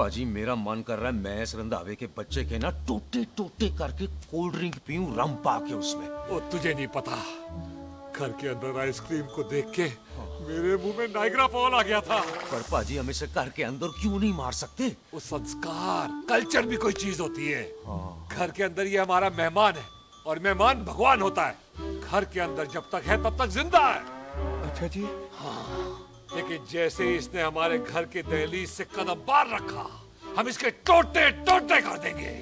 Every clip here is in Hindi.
पाजी मेरा मन कर रहा है मैं इस रंधावे के बच्चे के ना टोटे टोटे करके कोल्ड ड्रिंक पीऊं रम पाके उसमें। वो तुझे नहीं पता, घर के अंदर आइसक्रीम को देख के मेरे मुंह में नाइग्रा फॉल आ गया था। पर पाजी हम इसे घर के अंदर क्यों नहीं मार सकते? वो संस्कार कल्चर भी कोई चीज होती है। घर के अंदर ये हमारा मेहमान है और मेहमान भगवान होता है। घर के अंदर जब तक है तब तक जिंदा है। अच्छा जी। लेकिन जैसे ही इसने हमारे घर के दहलीज से कदम बाहर रखा, हम इसके टोटे टोटे कर देंगे।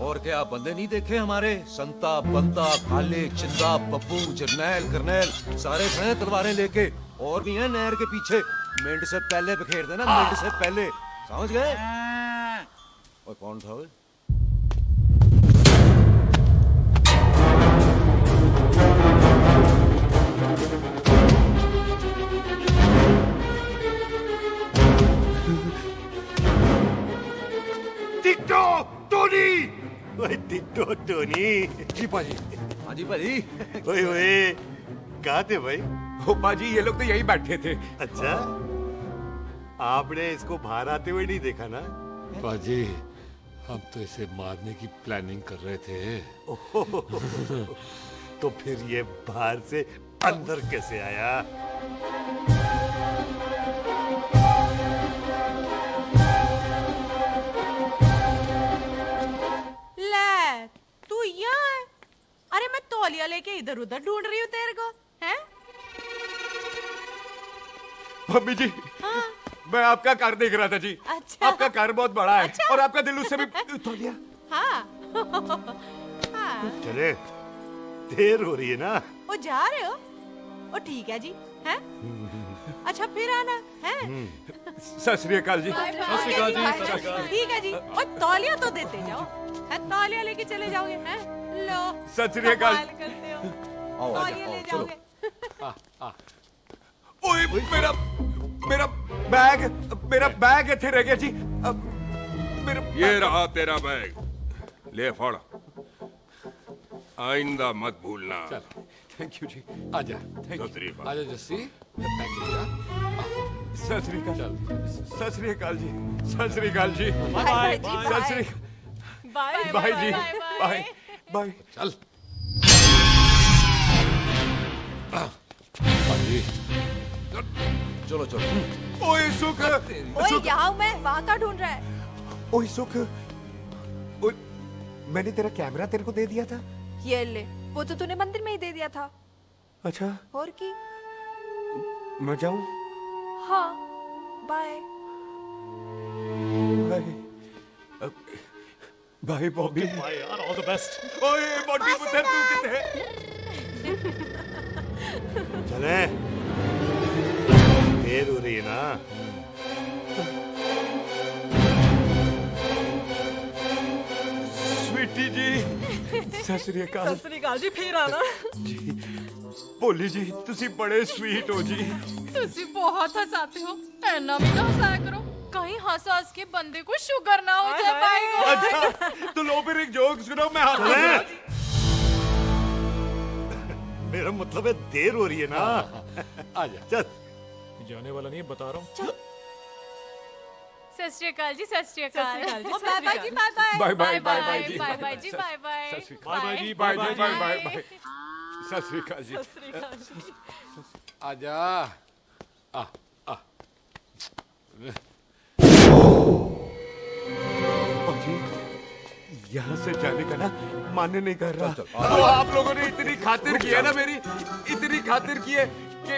और क्या बंदे नहीं देखे हमारे? संता, बंता, खाले, चिंदा, बब्बू, जरनैल, करनैल सारे हैं तलवारें लेके, और भी हैं नहर के पीछे। मिंट से पहले बिखेर देना, मिंट से पहले, समझ गए? और कौन था वो? Ditto Tony. ओए टिट्टो टोनी। जी पाजी। हाँ जी भाई। ओए ओए कहाँ थे भाई? ओ पाजी ये लोग तो यही बैठे थे। अच्छा, आपने इसको बाहर आते हुए नहीं देखा ना? पाजी हम तो इसे मारने की प्लानिंग कर रहे थे। तो फिर ये बाहर से अंदर कैसे आया? ले तू यहाँ है? अरे मैं तौलिया लेके इधर उधर ढूंढ रही हूँ तेरे को, हैं? मम्मी जी हाँ। मैं आपका कार देख रहा था जी। अच्छा। आपका कार बहुत बड़ा है। अच्छा। और आपका दिल उससे भी तौलिया। हाँ। हाँ। चले, देर हो रही है ना? वो जा रहे हो? वो ठीक है जी, हैं? अच्छा फिर आना, हैं? सत श्री अकाल जी। ठीक है जी। और तौलिया तो देते जाओ, हैं? तौलिया लेके चले जाओगे, हैं? लो। सत श्री अकाल। कमाल करते हो। आओ, तौलिया आओ, ले चलो। जाओगे। ओए मेरा बैग इथे रह गया जी। मेरा ये रहा तेरा बैग, ले फड़। आइंदा मत भूलना। चल थैंक यू जी। आजा। सत श्री अकाल। आजा जस्सी। सत श्री अकाल। चल। सत श्री अकाल जी। सत श्री अकाल जी। बाय जी, सत श्री बाय बाय जी। Bye bye. चल। पाजी चलो चलो। ओए सुख। ओए यहाँ हूँ मैं, वहाँ का ढूंढ रहा है? ओए सुख। ओए मैंने तेरा कैमरा तेरे को दे दिया था। ये ले, वो तो तूने मंदिर में ही दे दिया था। अच्छा और की? मैं जाऊं? हाँ, बाय। Bye bye Bobby. यार ऑल द बेस्ट। ओए बॉबी पुत्र तू किथे? चले, देर हो रही है ना? स्वीटी जी सत श्री अकाल। सत श्री अकाल जी, फिर आना। जी भोली जी तुसी बड़े स्वीट हो जी। तुसी बहुत हंसाते हो, ऐना भी ना हंसाया करो, कहीं हंस हंस के बंदे को शुगर ना हो जाए भाई को। अच्छा तो लो फिर एक जोक सुनो मैं चले। हंस। मेरा मतलब है देर हो रही है ना? आजा। चल। जाने वाला नहीं बता रहा हूँ। सत श्री अकाल जी, सत श्री अकाल। ओ, बाय बाय जी, bye bye. Bye bye bye bye जी। बाय बाय जी, बाय बाय। सत श्री अकाल। बाय जी बाय बाय बाय बाय। सत श्री अकाल जी। सत श्री अकाल जी। आजा। यहाँ से जाने का ना मान्य नहीं कर रहा। चल, तो आप लोगों ने इतनी खातिर की है ना मेरी, इतनी खातिर की है कि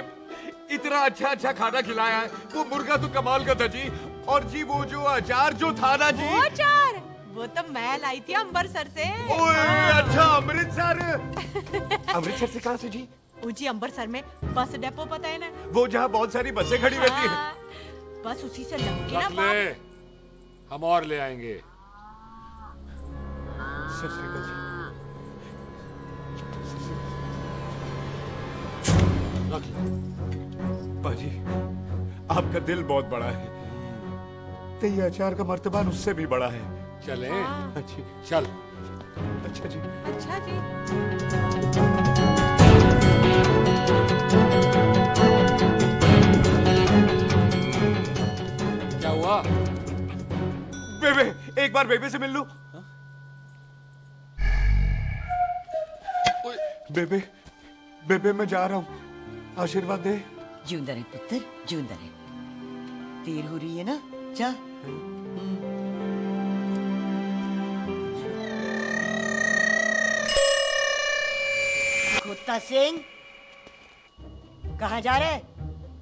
इतना अच्छा अच्छा खाना खिलाया है। वो मुर्गा तो कमाल का था जी। और जी वो जो अचार जो था ना जी। वो चार, वो तो मैं लाई थी अम्बरसर से। ओए अच्छा अमृतसर। अमृतसर से कहाँ से जी? ऊंची अम्बरसर में बस डिपो पता है ना? वो जहाँ बहुत सारी बसें खड़ी रहती है। हाँ, बस उसी से लग ना रख ले, हम और ले आएंगे। सत श्री अकाल जी। रख ले। पाजी आपका दिल बहुत बड़ा है, तो ये अचार का मर्तबान उससे भी बड़ा है। चले। अच्छी। चल। अच्छा जी। अच्छा जी। क्या हुआ? एक बार बेबे से मिल लूं। ओए, बेबे बेबे मैं जा रहा हूं, आशीर्वाद दे। जिंदा रहे पुत्र, जिंदा रहे। देर हो रही है ना, जा। कुत्ता सिंह, कहाँ जा रहे?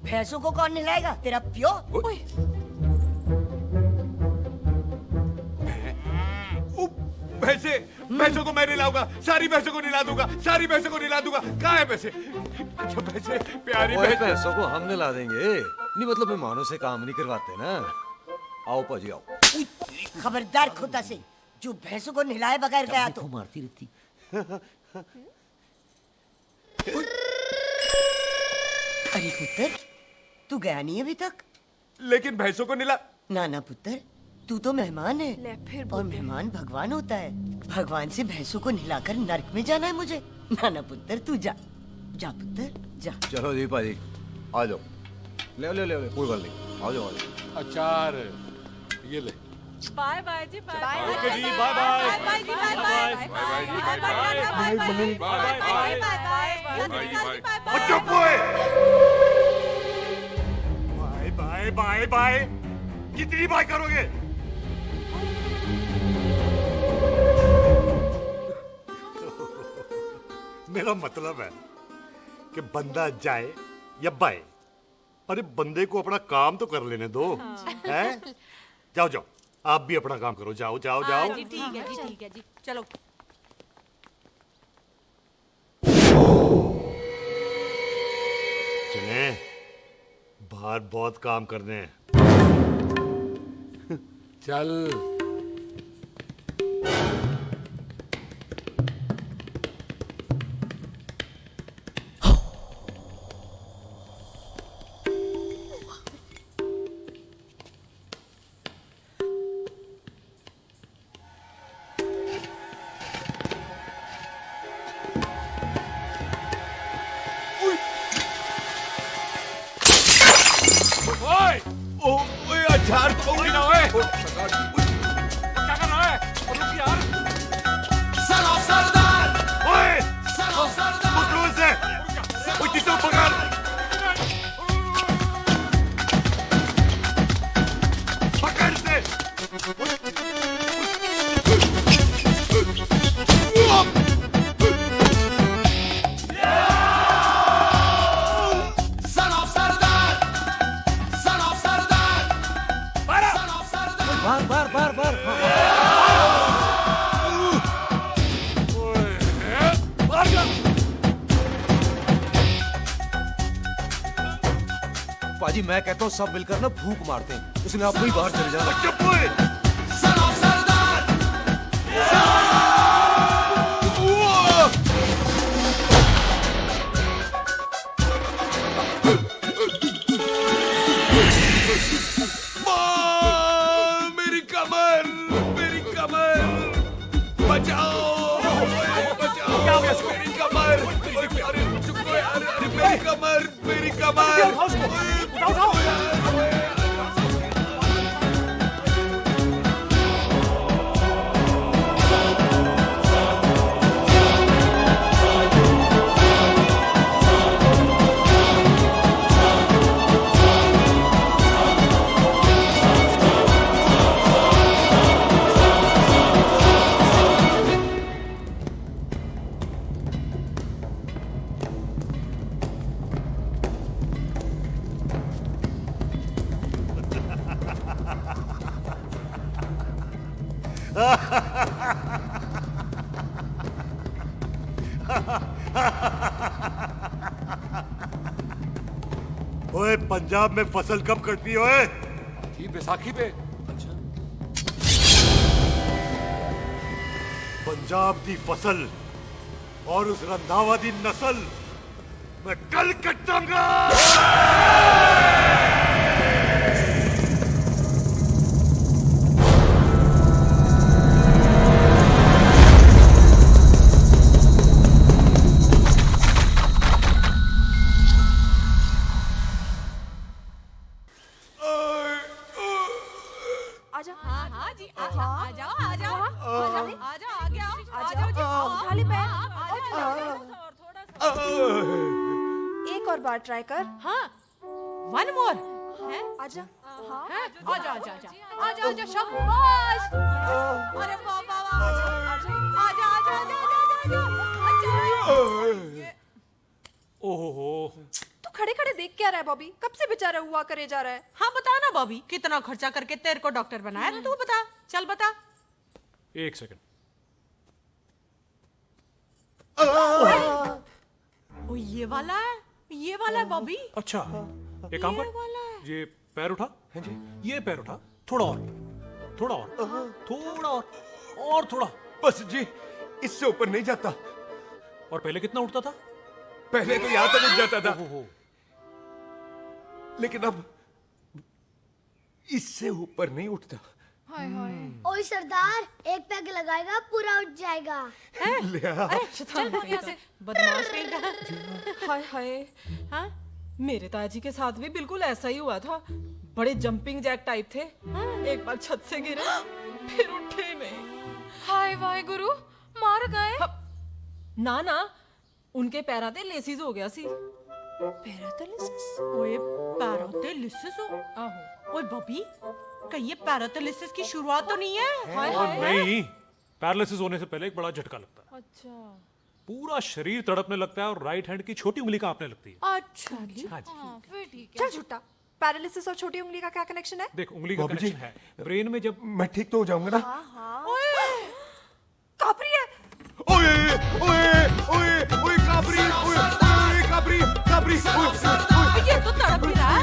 भैंसों को कौन नहलाएगा? तेरा प्यो? भैंसों को मैं नहलाऊंगा, सारी भैंसों को नहला दूंगा, सारी भैंसों को नहला दूंगा। कहाँ है भैंसे? अच्छा भैंसे, प्यारी ओए, भैंसे। पैसों को हम ला देंगे, नहीं मतलब मेहमानों से काम नहीं करवाते ना। आओ पाजी आओ। खबरदार कुत्ता सिंह, जो भैंसों को नहलाए बगैर गया तो मारती रहती। अरे पुत्र, तू गया नहीं अभी तक? लेकिन भैंसों को नहला। ना ना पुत्र, तू तो मेहमान है, ले फिर और बोल दे। मेहमान भगवान होता है। भगवान से भैंसों को नहलाकर नरक में जाना है मुझे? ना ना पुत्र, तू जा, जा पुत्र, जा। चलो जी पाजी, आ जाओ। ले ले ले ले, कोई बात नहीं, आ जाओ आ जाओ। अचार ये ले। बाय बाय जी, बाय बाय। ओके जी, बाय बाय। बाय जी, bye bye. Bye bye bye bye bye bye. चुप हुए। बाय बाय बाय बाय, कितनी बाय करोगे? मेरा मतलब है कि बंदा जाए या बाय, अरे बंदे को अपना काम तो कर लेने दो। हैं? जाओ जाओ, आप भी अपना काम करो, जाओ जाओ हाँ जाओ। जी, ठीक है जी, ठीक है जी, चलो। चले, बाहर बहुत काम करने हैं। चल। ओए अचार तो होगी ना। ओए क्या कर रहा है? रुक यार। ओए, पकड़ो इसे। ओए, किसे पकड़? पकड़ इसे। बार बार बार बार। पाजी मैं कहता हूँ सब मिलकर ना फूंक मारते हैं, उसने आपको ही बाहर चले जाना। चुप हुए। मेरी कमर, मेरी कमर, बचाओ, बचाओ, मेरी कमर। अरे चुप करो यार, अरे मेरी कमर, मेरी कमर। ओए, पंजाब में फसल कब कटती है? ओए, थी बैसाखी पे। पंजाब दी फसल और उस रंधावा दी नस्ल मैं कल कटांगा। आजा। हाँ हाँ जी, आजा आजा और बार ट्राई कर। हाँ, वन मोर है। आजा। हाँ हैं? आजा आजा आजा आजा आजा शाबाश। अरे वाह वाह वाह। आजा आजा आजा आजा आजा आजा। ओहो, तू खड़े खड़े देख क्या रहा है बॉबी? कब से बेचारा हुआ करे जा रहा है? हाँ बता ना बॉबी, कितना खर्चा करके तेरे को डॉक्टर बनाया ना, तू बता, चल बता। एक सेकंड। ओ ये वाला है बॉबी। अच्छा, एक काम ये वाला है। कर, ये पैर उठा। ये पैर उठा, थोड़ा और, थोड़ा और, थोड़ा और थोड़ा। बस जी, इससे ऊपर नहीं जाता। और पहले कितना उठता था? पहले तो यहां तक उठ जाता था, ओहो, लेकिन अब इससे ऊपर नहीं उठता। ओए सरदार, एक पैग लगाएगा पूरा उठ जाएगा। चल भाग यहाँ से, बदमाश कहीं का। हाय हाय। हाँ? मेरे ताजी के साथ भी बिल्कुल ऐसा ही हुआ था। बड़े जंपिंग जैक टाइप थे। एक बार छत से गिरे, फिर उठे नहीं। हाय वाहे गुरु, मार गए। ना ना, उनके पैरा ते लेसिस हो गया सी। ओए पैरालिसिस हो? आहो। ओए बॉबी, कहीं ये पैरालिसिस की शुरुआत तो नहीं है? हाय और हाय। नहीं, पैरालिसिस होने से पहले एक बड़ा झटका लगता है। अच्छा। पूरा शरीर तड़पने लगता है और राइट हैंड की छोटी उंगली कांपने लगती है। अच्छा जी। हाँ जी। फिर ठीक है। चल झूठा। पैरालिसिस और छोटी उंगली का क्या कनेक्शन है? देख, उंगली का बाबू जी। कनेक्शन है ब्रेन में। जब मैं ठीक तो हो जाऊंगा ना? कापरी है। ओए ओए ओए ओए काबरी, ओए ओए काबरी काबरी, ओए ये तो तड़प ही रहा है।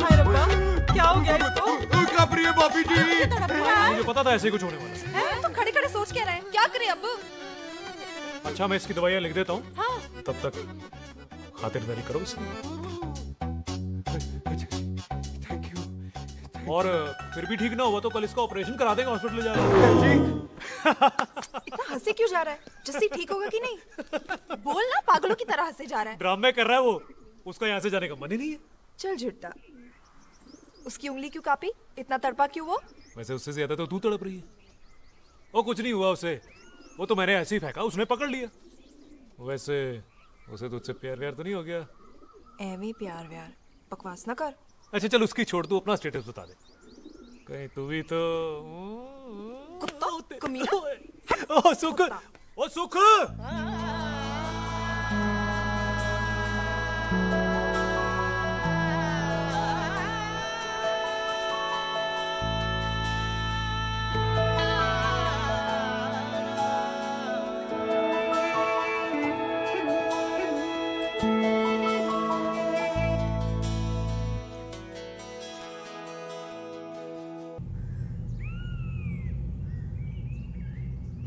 हाय रब्बा, क्या हो गया इसको? ओए काबरी है भाभी जी। तड़प रहा है। मुझे पता था ऐसे ही कुछ होने वाला है। तो खड़े खड़े सोच क्या रहे हैं? क्या करें अब? अच्छा, मैं इसकी दवाइयाँ लिख देता हूँ। हाँ। तब तक खातिरदारी करो इसकी। Thank you. और फिर भी ठीक ना हुआ तो कल इसका ऑपरेशन करा देंगे, हॉस्पिटल जाना। इतना हंसे क्यों जा रहा है? जस्सी ठीक होगा कि नहीं? बोल ना, पागलों की तरह हंसे जा रहा है। ड्रामे कर रहा है वो, उसका यहाँ से जाने का मन ही नहीं है। चल झूठा। उसकी उंगली क्यों कापी? इतना तड़पा क्यों वो? वैसे उससे ज्यादा तो तू तड़प रही है। वो कुछ नहीं हुआ उसे, वो तो मैंने ऐसे ही फेंका, उसने पकड़ लिया। वैसे उसे तुझसे प्यार व्यार तो नहीं हो गया? एਵੇਂ प्यार व्यार बकवास ना कर। अच्छा चल, उसकी छोड़, तू अपना स्टेटस बता दे। कहीं तू भी तो कुत्ता कमीना। ओ सुख, ओ सुख।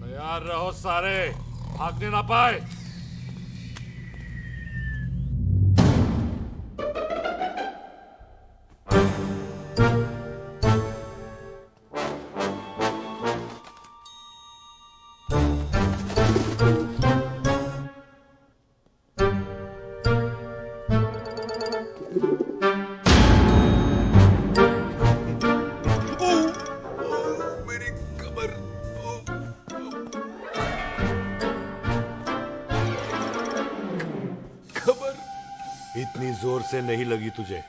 तैयार रहो सारे, भागने ना पाए। मेरी कमर। कमर। इतनी जोर से नहीं लगी तुझे,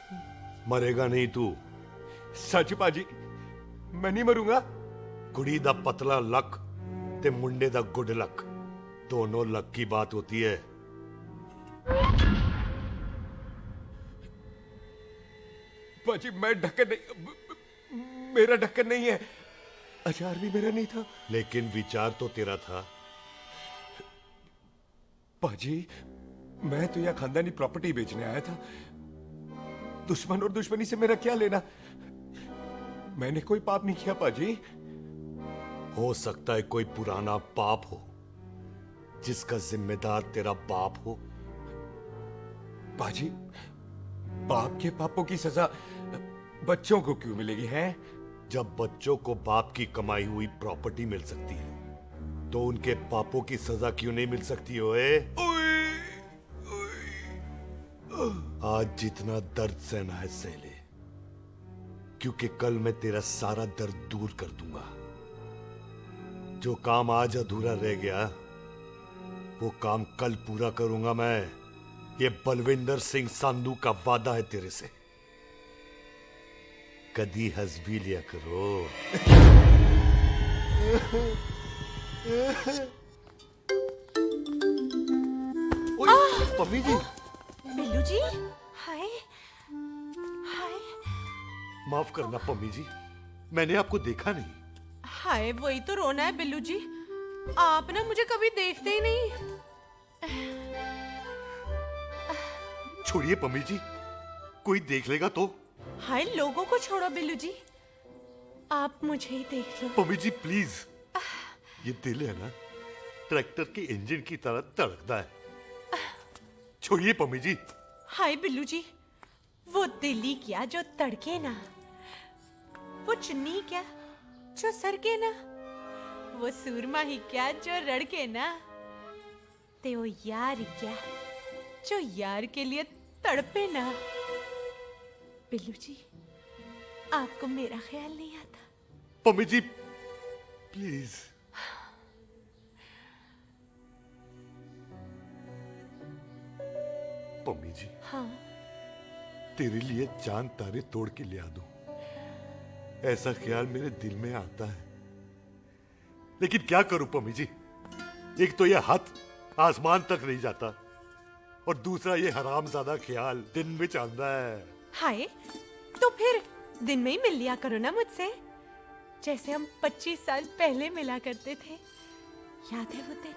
मरेगा नहीं तू। सच पाजी, मैं नहीं मरूंगा। कुड़ी दा पतला लक ते मुंडे दा गुड लक, दोनों लक की बात होती है। पाजी मैं ढक्कन नहीं, मेरा ढक्कन नहीं है। अचार भी मेरा नहीं था। लेकिन विचार तो तेरा था। पाजी, मैं तो यहाँ खानदानी प्रॉपर्टी बेचने आया था। दुश्मन और दुश्मनी से मेरा क्या लेना? मैंने कोई पाप नहीं किया पाजी। हो सकता है कोई पुराना पाप हो जिसका जिम्मेदार तेरा बाप हो। पाजी, बाप के पापों की सजा बच्चों को क्यों मिलेगी है? जब बच्चों को बाप की कमाई हुई प्रॉपर्टी मिल सकती है तो उनके पापों की सजा क्यों नहीं मिल सकती? ओए आज जितना दर्द सहना है सह ले, क्योंकि कल मैं तेरा सारा दर्द दूर कर दूंगा। जो काम आज अधूरा रह गया वो काम कल पूरा करूंगा मैं। ये बलविंदर सिंह संधू का वादा है तेरे से, कदी हंस भी लिया करो। पम्मी जी, बिल्लू जी, हाय हाय। माफ करना पम्मी जी, मैंने आपको देखा नहीं। हाय, वही तो रोना है बिल्लू जी, आप ना मुझे कभी देखते ही नहीं। छोड़िए पम्मी जी, कोई देख लेगा तो। हाय, लोगों को छोड़ो बिल्लू जी, आप मुझे ही देख लो। पम्मी जी प्लीज, ये दिल है ना, ट्रैक्टर के इंजन की तरह धड़कता है। छोड़िए पम्मी जी। हाय बिल्लू जी, वो दिल्ली क्या जो तड़के ना, वो चुन्नी क्या जो सरके ना, वो सूरमा ही क्या जो रड़के ना, ते वो यार ही क्या जो यार के लिए तड़पे ना। बिल्लू जी, आपको मेरा ख्याल नहीं आता? पम्मी जी प्लीज। पम्मी जी, हाँ, तेरे लिए चांद तारे तोड़ के ले आ दूं, ऐसा ख्याल मेरे दिल में आता है, लेकिन क्या करूं पम्मी जी। एक तो यह हाथ आसमान तक नहीं जाता, और दूसरा ये हरामजादा ख्याल दिन में चांदा है। हाय, तो फिर दिन में ही मिल लिया करो ना मुझसे, जैसे हम 25 साल पहले मिला करते थे। याद है वो दिन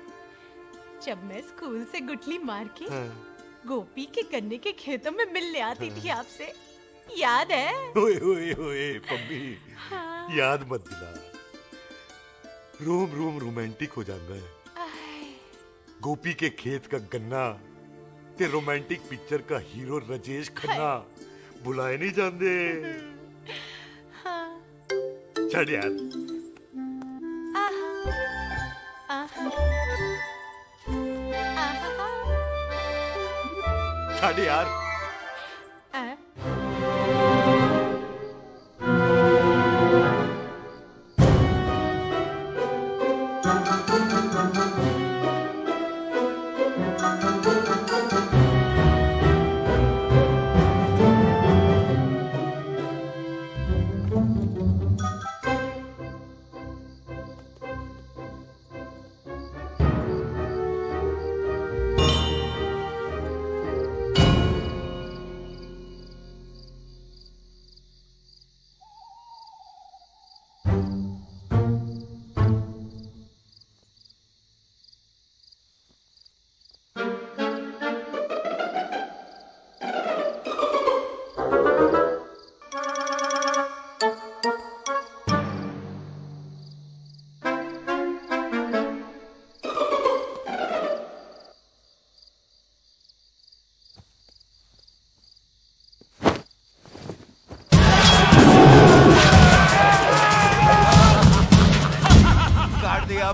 जब मैं स्कूल से गुटली मार के गोपी के गन्ने के खेतों में मिलने आती थी आपसे, याद है? ओए ओए ओए पम्मी, हाँ। याद मत दिला, रोम रोम रोमांटिक हो जाता है। गोपी के खेत का गन्ना ते रोमांटिक पिक्चर का हीरो राजेश खन्ना बुलाए नहीं जाते। हाँ। चल यार। चल यार।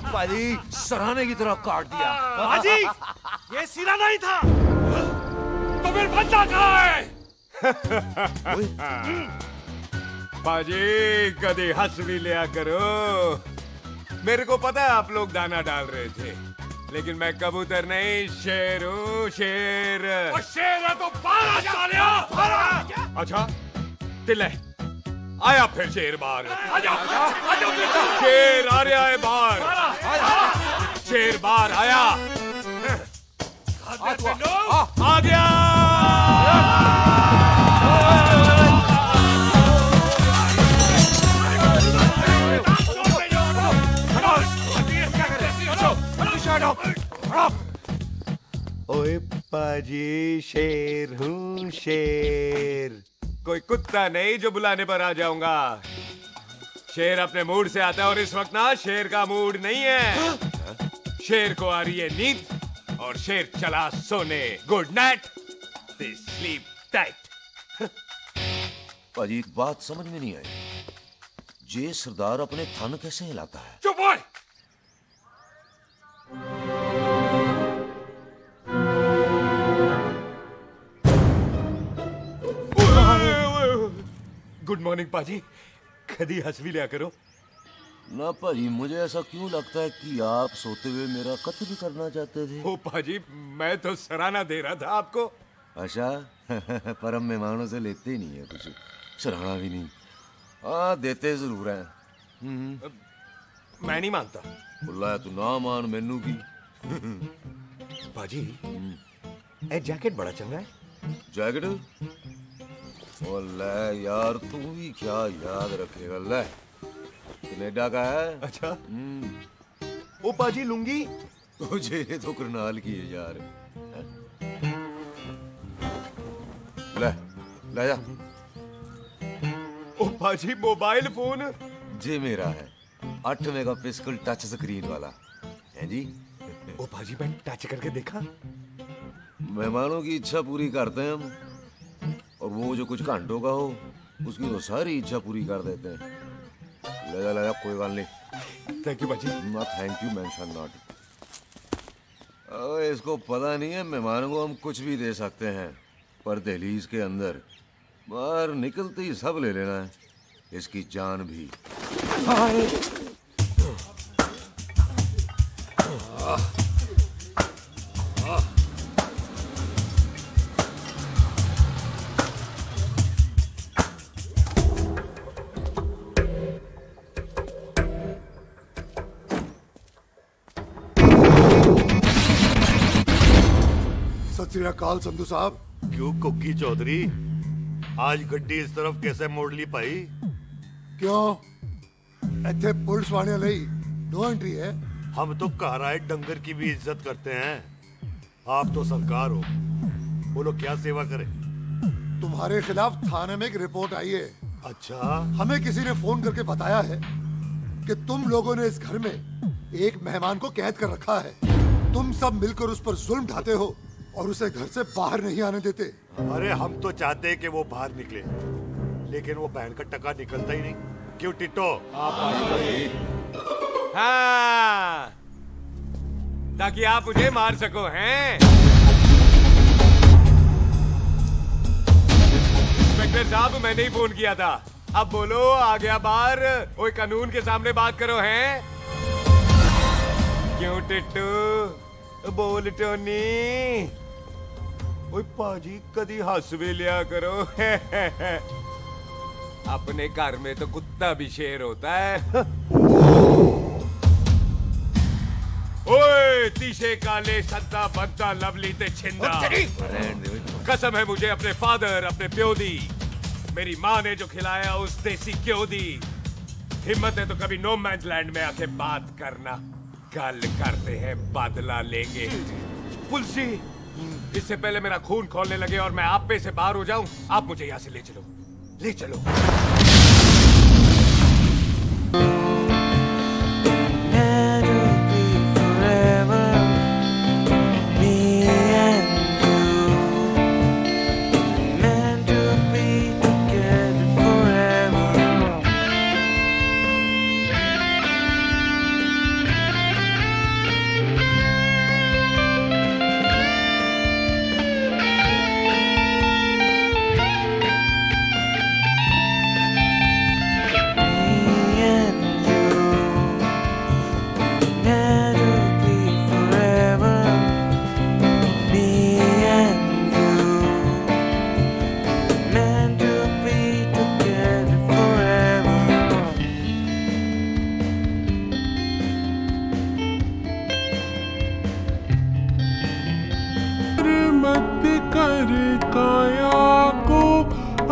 पाजी, सराहने की तरह काट दिया। पाजी, ये सिरा नहीं था, तो फिर बंदा कहाँ है? पाजी, कभी हंस भी लिया करो। मेरे को पता है आप लोग दाना डाल रहे थे, लेकिन मैं कबूतर नहीं, शेर हूँ, शेर। और शेर है तो बाहर आ सालिया, बाहर। अच्छा, तिले आया फिर शेर बाहर। आजा, शेर आ रहा है बाहर। शेर बाहर आया। आ गया। ओए पाजी, शेर हूँ, शेर। कोई कुत्ता नहीं जो बुलाने पर आ जाऊंगा। शेर अपने मूड से आता है, और इस वक्त ना शेर का मूड नहीं है। शेर को आ रही है नींद, और शेर चला सोने। Good night, sleep tight. पाजी, एक बात समझ में नहीं आई, जे सरदार अपने थन कैसे हिलाता है? चुप हो। गुड मॉर्निंग पाजी, कदी हंस भी लिया करो। ना भाजी, मुझे ऐसा क्यों लगता है कि आप सोते हुए मेरा कत्ल भी करना चाहते थे? ओ पाजी, मैं तो सराहना दे रहा था आपको। अच्छा पर हम मेहमानों से लेते ही नहीं है कुछ, सराहना भी नहीं। हाँ देते जरूर हैं। मैं नहीं मानता। बुलाया तू ना मान, मैनू की। पाजी ए जैकेट बड़ा चंगा है। जैकेट? ओ ले यार, तू भी क्या याद रखेगा। ले कनेडा का है। अच्छा। ओ पाजी लुंगी? तुझे तो करनाल की है यार। ले ले जा। ओ पाजी मोबाइल फोन? जे मेरा है, 8 मेगापिक्सल टच स्क्रीन वाला है जी। ओ पाजी मैं टच करके देखा। मेहमानों की इच्छा पूरी करते हैं हम, और वो जो कुछ घंटों का हो उसकी तो सारी इच्छा पूरी कर देते हैं। ले जा कोई बात नहीं। थैंक यू पाजी। ना थैंक यू मेंशन नॉट। इसको पता नहीं है मेहमानों को हम कुछ भी दे सकते हैं, पर दहलीज के अंदर बाहर निकलते ही सब ले लेना है, इसकी जान भी। सत श्री अकाल संधू साहब। क्यों कुकी चौधरी, आज गड्डी इस तरफ कैसे मोड़ ली भाई? क्यों इतने पुलिस वाले ਲਈ नो एंट्री है? हम तो घर आए डंगर की भी इज्जत करते हैं। आप तो सरकार हो, बोलो क्या सेवा करें? तुम्हारे खिलाफ थाने में एक रिपोर्ट आई है। अच्छा। हमें किसी ने फोन करके बताया है कि तुम लोगों ने इस घर में एक मेहमान को कैद कर रखा है। तुम सब मिलकर उस पर जुल्म ढाते हो और उसे घर से बाहर नहीं आने देते। अरे हम तो चाहते हैं कि वो बाहर निकले, लेकिन वो बहन का टका निकलता ही नहीं। क्यों टिट्टो? हाँ, ताकि आप मुझे मार सको हैं। इंस्पेक्टर साहब, मैंने ही फोन किया था। अब बोलो, आ गया बाहर? ओए कानून के सामने बात करो हैं। क्यों टिट्टू? बोल टोनी। ओए पाजी, कदी हंस भी लिया करो। अपने घर में तो कुत्ता भी शेर होता है। ओए तीशे काले संता बनता लवली ते छिंदा, कसम है मुझे अपने फादर, अपने प्यो दी, मेरी माँ ने जो खिलाया उस देसी क्यों दी। हिम्मत है तो कभी नो मैंस लैंड में आके बात करना। कल करते हैं, बदला लेंगे। पुलसी, इससे पहले मेरा खून खोलने लगे और मैं आप पे से बाहर हो जाऊं, आप मुझे यहां से ले चलो, ले चलो।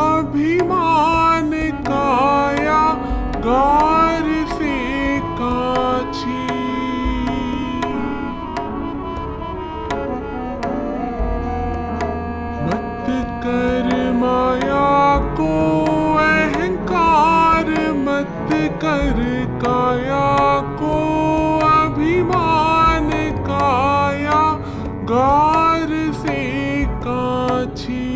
अभिमान काया गार से काछी, मत कर माया को अहंकार, मत कर काया को अभिमान काया गार से काछी।